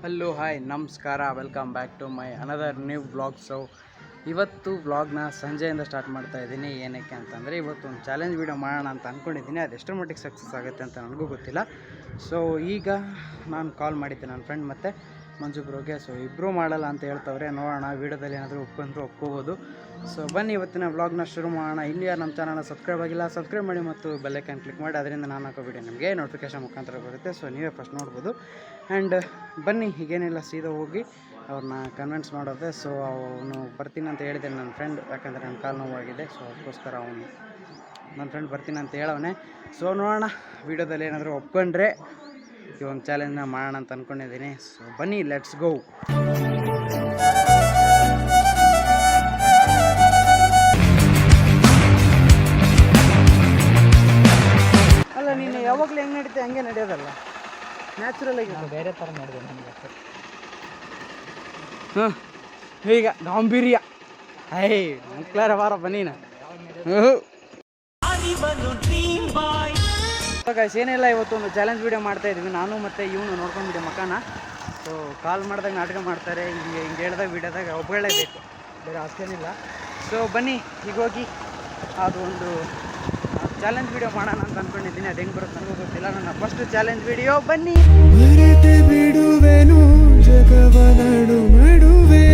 Hello hi ನಮಸ್ಕಾರ, welcome back to my another new vlog. So ಇವತ್ತು ವ್ಲಾಗ್ನ ಸಂಜೆಯಿಂದ ಸ್ಟಾರ್ಟ್ ಮಾಡ್ತಾ ಇದ್ದೀನಿ. ಏನಕ್ಕೆ ಅಂತಂದರೆ ಇವತ್ತು ಒಂದು ಚಾಲೆಂಜ್ ವೀಡಿಯೋ ಮಾಡೋಣ ಅಂತ ಅಂದ್ಕೊಂಡಿದ್ದೀನಿ. ಅದು ಎಷ್ಟರ ಮಟ್ಟಿಗೆ ಸಕ್ಸಸ್ ಆಗುತ್ತೆ ಅಂತ ನನಗೂ ಗೊತ್ತಿಲ್ಲ. ಸೊ ಈಗ ನಾನು ಕಾಲ್ ಮಾಡಿದ್ದೆ ನನ್ನ ಫ್ರೆಂಡ್ ಮತ್ತು ಮಂಜು ಬ್ರೋಗೆ. ಸೊ ಇಬ್ಬರು ಮಾಡಲ್ಲ ಅಂತ ಹೇಳ್ತವ್ರೆ. ನೋಡೋಣ, ವೀಡಿಯೋದಲ್ಲಿ ಏನಾದರೂ ಒಪ್ಕೋಬೋದು. ಸೊ ಬನ್ನಿ ಇವತ್ತಿನ ವ್ಲಾಗ್ನ ಶುರು ಮಾಡೋಣ. ಇಲ್ಲಿ ಯಾರು ನಮ್ಮ ಚಾನಲ್ನ ಸಬ್ಸ್ಕ್ರೈಬ್ ಆಗಿಲ್ಲ, ಸಬ್ಸ್ಕ್ರೈಬ್ ಮಾಡಿ ಮತ್ತು ಬೆಲ್ಲೈಕನ್ ಕ್ಲಿಕ್ ಮಾಡಿ. ಅದರಿಂದ ನಾನು ಹಾಕೋ ವೀಡಿಯೋ ನಿಮಗೆ ನೋಟಿಫಿಕೇಶನ್ ಮುಖಾಂತರ ಬರುತ್ತೆ. ಸೊ ನೀವೇ ಫಸ್ಟ್ ನೋಡ್ಬೋದು. ಆ್ಯಂಡ್ ಬನ್ನಿ, ಹೀಗೇನಿಲ್ಲ, ಸೀದಾ ಹೋಗಿ ಅವ್ರನ್ನ ಕನ್ವಿನ್ಸ್ ಮಾಡೋದೆ. ಸೊ ಅವನು ಬರ್ತೀನಿ ಅಂತ ಹೇಳಿದೆ ನನ್ನ ಫ್ರೆಂಡ್, ಯಾಕಂದರೆ ನನ್ನ ಕಾಲು ನೋವಾಗಿದೆ. ಸೊ ಅದಕ್ಕೋಸ್ಕರ ಅವನು ನನ್ನ ಫ್ರೆಂಡ್ ಬರ್ತೀನಿ ಅಂತ ಹೇಳವನೇ. ಸೊ ನೋಡೋಣ, ವೀಡಿಯೋದಲ್ಲಿ ಏನಾದರೂ ಒಪ್ಕೊಂಡ್ರೆ ಈ ಒಂದು ಚಾಲೆಂಜ್ನ ಮಾಡೋಣ ಅಂತ ಅಂದ್ಕೊಂಡಿದ್ದೀನಿ. ಸೊ ಬನ್ನಿ, ಲೆಟ್ಸ್ ಗೋ. ಅಲ್ಲ, ನೀನು ಯಾವಾಗಲೂ ಹೆಂಗೆ ನಡೀತೆ ಹಂಗೆ ನಡೆಯೋದಲ್ಲ, ನ್ಯಾಚುರಲ್ ಆಗಿ ಬೇರೆ ಥರ ಮಾಡಿದೆ ನನಗೆ. ಹಾಂ, ಈಗ ಗಾಂಭೀರ್ಯ ಮಕ್ಳಾರ ವಾರ ಬನ್ನೀನ. ಗೈಸ್, ಏನಿಲ್ಲ, ಇವತ್ತು ಒಂದು ಚಾಲೆಂಜ್ ವೀಡಿಯೋ ಮಾಡ್ತಾಯಿದ್ವಿ. ನಾನು ಮತ್ತು ಇವನು ನೋಡ್ಕೊಂಡ್ಬಿಟ್ಟೆ ಮಕ್ಕನ. ಸೊ ಕಾಲ್ ಮಾಡಿದಾಗ ನಾಟಕ ಮಾಡ್ತಾರೆ, ಹಿಂಗೆ ಹೇಳ್ದಾಗ ವೀಡಿಯೋದಾಗ ಒಬ್ಬಗಳೇಬೇಕು, ಬೇರೆ ಅಷ್ಟೇನಿಲ್ಲ. ಸೊ ಬನ್ನಿ, ಈಗ ಹೋಗಿ ಅದು ಒಂದು ಚಾಲೆಂಜ್ ವೀಡಿಯೋ ಮಾಡೋಣ ಅಂತ ಅಂದ್ಕೊಂಡಿದ್ದೀನಿ. ಅದು ಹೆಂಗೆ ಬರುತ್ತೆ ನನಗೂ ಗೊತ್ತಿಲ್ಲ. ನನ್ನ ಫಸ್ಟ್ ಚಾಲೆಂಜ್ ವೀಡಿಯೋ. ಬನ್ನಿ. ಬಿಡುವೆನು ಜಗವ ನಡುವೆ,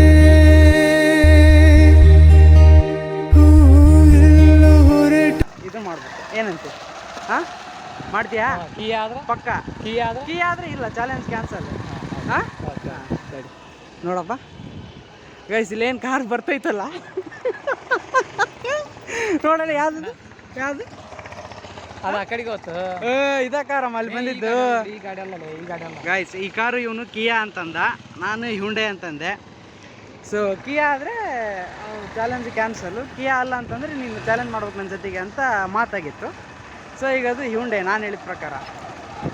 ಇದು ಮಾಡ್ಬೇಕು. ಏನಂತೆ? ಹಾಂ, ಮಾಡ್ತೀಯಾ? ಕೀ ಆದ್ರೆ ಪಕ್ಕ, ಕೀ ಆದರೆ ಇಲ್ಲ, ಚಾಲೆಂಜ್ ಕ್ಯಾನ್ಸಲ್. ಹಾಂ ಸರಿ, ನೋಡಪ್ಪ ಗೈಸ್, ಇಲ್ಲೇನು ಕಾರ್ ಬರ್ತೈತಲ್ಲ ನೋಡಲ್ಲ. ಯಾವುದು ಅದು ಆ ಕಡೆಗೆ ಹೋಯ್ತು. ಇದ ಕಾರಮ್ಮ ಅಲ್ಲಿ ಬಂದಿದ್ದು. ಈ ಗಾಡಿ ಅಲ್ಲ ಗೈಸ್, ಈ ಕಾರು ಇವನು ಕಿಯಾ ಅಂತಂದ, ನಾನು ಹ್ಯುಂಡೈ ಅಂತಂದೆ. ಸೊ ಕಿಯಾ ಆದರೆ ಚಾಲೆಂಜ್ ಕ್ಯಾನ್ಸಲು, ಕಿಯಾ ಅಲ್ಲ ಅಂತಂದರೆ ನೀನು ಚಾಲೆಂಜ್ ಮಾಡ್ಬೇಕು ನನ್ನ ಜೊತೆಗೆ ಅಂತ ಮಾತಾಗಿತ್ತು. ಸೊ ಈಗ ಅದು ಹ್ಯುಂಡೈ ನಾನು ಹೇಳಿದ ಪ್ರಕಾರ.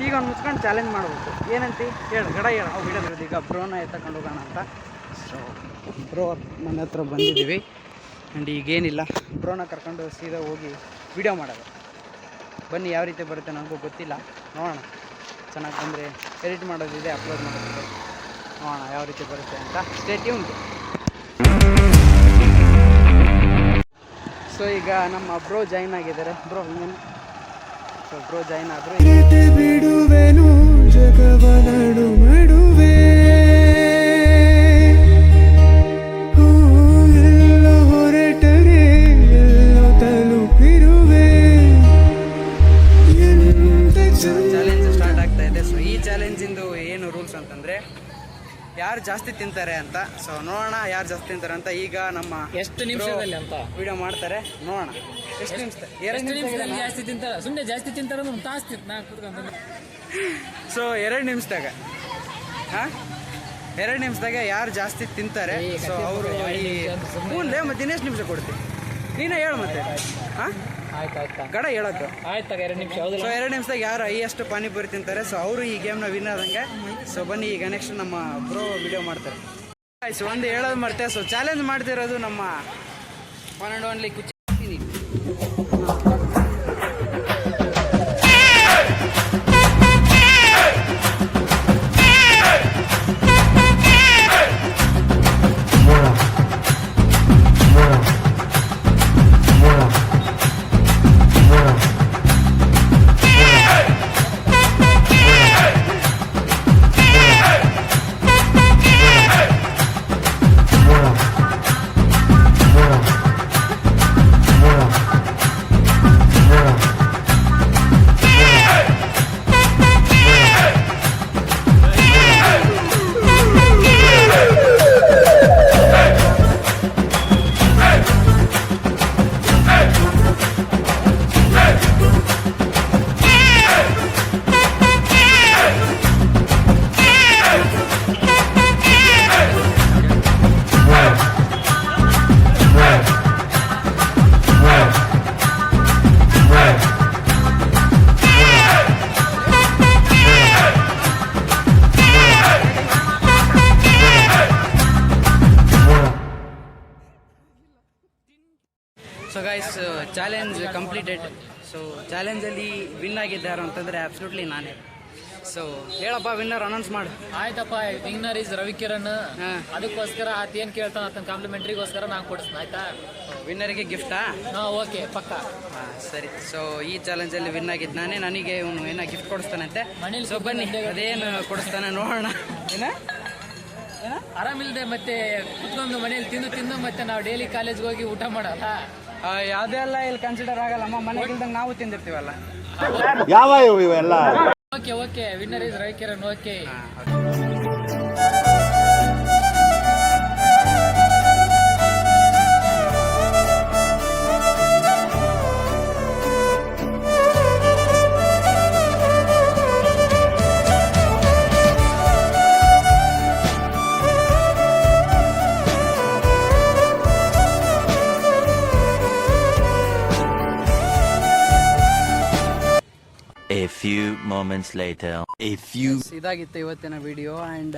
ಈಗ ಅವ್ನು ಮುಚ್ಕೊಂಡು ಚಾಲೆಂಜ್ ಮಾಡ್ಬೇಕು. ಏನಂತ ಹೇಳು, ಗಡ ಹೇಳು. ಅವು ಹಿಡಿಯೋದು ಈಗ ಬ್ರೋನ ಎತ್ತಕೊಂಡು ಹೋಗೋಣ ಅಂತ. ಸೊ ಬ್ರೋ ನನ್ನ ಹತ್ರ ಬಂದಿದ್ದೀವಿ. ಆ್ಯಂಡ್ ಈಗೇನಿಲ್ಲ, ಬ್ರೋನ ಕರ್ಕೊಂಡು ಸೀದಾ ಹೋಗಿ ವಿಡಿಯೋ ಮಾಡೋದು. ಬನ್ನಿ, ಯಾವ ರೀತಿ ಬರುತ್ತೆ ನನಗೂ ಗೊತ್ತಿಲ್ಲ. ನೋಡೋಣ, ಚೆನ್ನಾಗಿ ಬಂದರೆ ಎಡಿಟ್ ಮಾಡೋದಿದೆ, ಅಪ್ಲೋಡ್ ಮಾಡೋದಿದೆ. ನೋಡೋಣ ಯಾವ ರೀತಿ ಬರುತ್ತೆ ಅಂತ. Stay tuned. ಸೊ ಈಗ ನಮ್ಮ ಬ್ರೋ ಜಾಯಿನ್ ಆಗಿದ್ದಾರೆ. ಬ್ರೋ ಇನ್ನೇನು? ಸೊ ಬ್ರೋ ಜಾಯಿನ್ ಆದರು. ಬಿಡುವೆನು ಜಗವ ನಡುವೆ, ಎಲ್ಲೋ ಹೊರಟರೆ ಎಲ್ಲೋ ತಲುಪಿರುವೆ. ಚಾಲೆಂಜ್ ಸ್ಟಾರ್ಟ್ ಆಗ್ತಾ ಇದೆ. ಸೊ ಈ ಚಾಲೆಂಜಿಂದು ಏನು ರೂಲ್ಸ್ ಅಂತಂದರೆ, ಯಾರು ಜಾಸ್ತಿ ತಿಂತಾರೆ ಅಂತ. ಸೊ ನೋಡೋಣ ಯಾರು ಜಾಸ್ತಿ ತಿಂತಾರೆ ಅಂತ. ಈಗ ನಮ್ಮ ಎಷ್ಟು ನಿಮಿಷದಲ್ಲಿ ಅಂತ ವಿಡಿಯೋ ಮಾಡ್ತಾರೆ, ನೋಡೋಣ. ಎಷ್ಟು ನಿಮಿಷ? 2 ನಿಮಿಷದಲ್ಲಿ ಜಾಸ್ತಿ ತಿಂತಾರೆ. ಸುಮ್ಮನೆ ಜಾಸ್ತಿ ತಿಂತಾರೆ ಒಂದು ತಾಸು ತಿಂತ. ಸೊ 2 ನಿಮಿಷದಾಗ, ಹಾಂ 2 ನಿಮಿಷದಾಗ ಯಾರು ಜಾಸ್ತಿ ತಿಂತಾರೆ. ಸೊ ಅವರು ಮುಂದೆ ಮತ್ತೆ ಇನ್ನೆಷ್ಟು ನಿಮಿಷ ಕೊಡ್ತೀವಿ, ನೀನೇ ಹೇಳು ಮತ್ತೆ. ಹಾಂ ಆಯ್ತು ಗಡ ಹೇಳೋದು ಆಯ್ತಾಗ 2 ನಿಮಿಷ. ಸೊ 2 ನಿಮಿಷದಾಗ ಯಾರು ಹೈಯೆಸ್ಟ್ ಪಾನಿಪುರಿ ತಿಂತಾರೆ, ಸೊ ಅವರು ಈ ಗೇಮ್ನ ವಿನ್ ಆದಂಗೆ. ಸೊ ಬನ್ನಿ, ಈಗ ನೆಕ್ಸ್ಟ್ ನಮ್ಮ ಬ್ರೋ ವಿಡಿಯೋ ಮಾಡ್ತಾರೆ. ಸೊ ಒಂದು ಹೇಳೋದು ಮರ್ತೆ. ಸೊ ಚಾಲೆಂಜ್ ಮಾಡ್ತಿರೋದು ನಮ್ಮ ಒನ್ ಆ್ಯಂಡ್ ಓನ್ಲಿ ಕುಚ್ಚಿ. So guys, challenge completed. So ಚಾಲೆಂಜಲ್ಲಿ ವಿನ್ ಆಗಿದ್ದಾರು ಅಂತಂದರೆ ಅಬ್ಸಲ್ಯೂಟ್ಲಿ ನಾನೇ. ಸೊ ಹೇಳಪ್ಪ ವಿನ್ನರ್ ಅನೌನ್ಸ್ ಮಾಡು. ಆಯ್ತಪ್ಪ, ವಿನ್ನರ್ ಇಸ್ ರವಿಕಿರಣ್. ಹಾಂ, ಅದಕ್ಕೋಸ್ಕರ ಆತ ಏನ್ ಕೇಳ್ತಾನ ಆತನ ಕಾಂಪ್ಲಿಮೆಂಟ್ರಿಗೋಸ್ಕರ ನಾನು ಕೊಡಿಸ್ತೀನಿ. ಆಯ್ತಾ? ವಿನ್ನರಿಗೆ ಗಿಫ್ಟಾ? ಹಾ, ಓಕೆ, ಪಕ್ಕ. ಹಾಂ ಸರಿ. ಸೊ ಈ ಚಾಲೆಂಜಲ್ಲಿ ವಿನ್ ಆಗಿದ್ದು ನಾನೇ. ನನಗೆ ಇವನು ಏನೋ ಗಿಫ್ಟ್ ಕೊಡಿಸ್ತಾನಂತೆ. ಮನೇಲಿ ಸೊ ಬನ್ನಿ ಅದೇನು ಕೊಡಿಸ್ತಾನೆ ನೋಡೋಣ. ಏನ ಆರಾಮಿಲ್ದೆ ಮತ್ತೆ ಕುತ್ಕೊಂಡು ಮನೇಲಿ ತಿಂದು ಮತ್ತೆ ನಾವು ಡೈಲಿ ಕಾಲೇಜ್ಗೆ ಹೋಗಿ ಊಟ ಮಾಡಲ್ಲ. ಯಾವುದೆಲ್ಲ ಇಲ್ಲಿ ಕನ್ಸಿಡರ್ ಆಗಲ್ಲಮ್ಮ. ಮನೆಗಿಲ್ದಂಗೆ ನಾವು ತಿಂದಿರ್ತೀವಲ್ಲ. ಯಾವ ಇವೆಲ್ಲ? Okay, winner is Ravikiran. Okay. A few moments later. ಇದಾಗಿತ್ತು ಇವತ್ತಿನ ವಿಡಿಯೋ. ಆ್ಯಂಡ್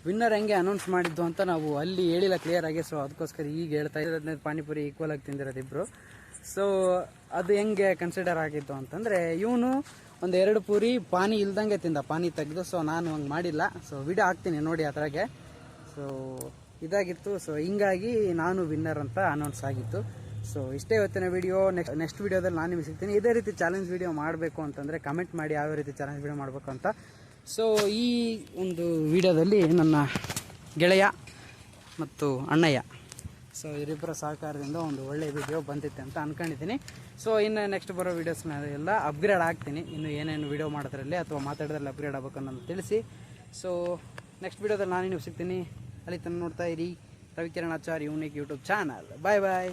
ವಿನ್ನರ್ ಹೆಂಗೆ ಅನೌನ್ಸ್ ಮಾಡಿದ್ದು ಅಂತ ನಾವು ಅಲ್ಲಿ ಹೇಳಿಲ್ಲ ಕ್ಲಿಯರ್ ಆಗಿ. ಸೊ ಅದಕ್ಕೋಸ್ಕರ ಈಗ ಹೇಳ್ತಾ ಇರೋದನ್ನ ಪಾನಿಪುರಿ ಈಕ್ವಲ್ ಆಗಿ ತಿಂದಿರೋದಿಬ್ರು. ಸೊ ಅದು ಹೆಂಗೆ ಕನ್ಸಿಡರ್ ಆಗಿತ್ತು ಅಂತಂದರೆ, ಇವನು ಒಂದು 2 ಪೂರಿ ಪಾನಿ ಇಲ್ದಂಗೆ ತಿಂದ, ಪಾನಿ ತೆಗೆದು. ಸೊ ನಾನು ಹಂಗೆ ಮಾಡಿಲ್ಲ. ಸೊ ವಿಡಿಯೋ ಹಾಕ್ತೀನಿ ನೋಡಿ ಆ ಥರಗೆ. ಸೊ ಇದಾಗಿತ್ತು. ಸೊ ಹಿಂಗಾಗಿ ನಾನು ವಿನ್ನರ್ ಅಂತ ಅನೌನ್ಸ್ ಆಗಿತ್ತು. ಸೊ ಇಷ್ಟೇ ಇವತ್ತಿನ ವಿಡಿಯೋ. ನೆಕ್ಸ್ಟ್ ವಿಡಿಯೋದಲ್ಲಿ ನಾನು ನಿಮಗೆ ಸಿಗ್ತೀನಿ. ಇದೇ ರೀತಿ ಚಾಲೆಂಜ್ ವಿಡಿಯೋ ಮಾಡಬೇಕು ಅಂತಂದರೆ ಕಮೆಂಟ್ ಮಾಡಿ ಯಾವ ರೀತಿ ಚಾಲೆಂಜ್ ವಿಡಿಯೋ ಮಾಡಬೇಕು ಅಂತ. ಸೊ ಈ ಒಂದು ವಿಡಿಯೋದಲ್ಲಿ ನನ್ನ ಗೆಳೆಯ ಮತ್ತು ಅಣ್ಣಯ್ಯ, ಸೊ ಇವರಿಬ್ಬರ ಸಹಕಾರದಿಂದ ಒಂದು ಒಳ್ಳೆಯ ವಿಡಿಯೋ ಬಂದಿತ್ತೆ ಅಂತ ಅಂದ್ಕೊಂಡಿದ್ದೀನಿ. ಸೊ ಇನ್ನು ನೆಕ್ಸ್ಟ್ ಬರೋ ವೀಡಿಯೋಸ್ನ ಎಲ್ಲ ಅಪ್ಗ್ರೇಡ್ ಆಗ್ತೀನಿ. ಇನ್ನು ಏನೇನು ವಿಡಿಯೋ ಮಾಡೋದ್ರಲ್ಲಿ ಅಥವಾ ಮಾತಾಡೋದ್ರಲ್ಲಿ ಅಪ್ಗ್ರೇಡ್ ಆಗಬೇಕು ಅನ್ನೋದು ತಿಳಿಸಿ. ಸೊ ನೆಕ್ಸ್ಟ್ ವಿಡಿಯೋದಲ್ಲಿ ನಾನು ನೀವು ಸಿಗ್ತೀನಿ. ಅಲ್ಲಿ ತನಕ ನೋಡ್ತಾ ಇರಿ Ravikiran Achar unique YouTube channel. Bye ಬಾಯ್.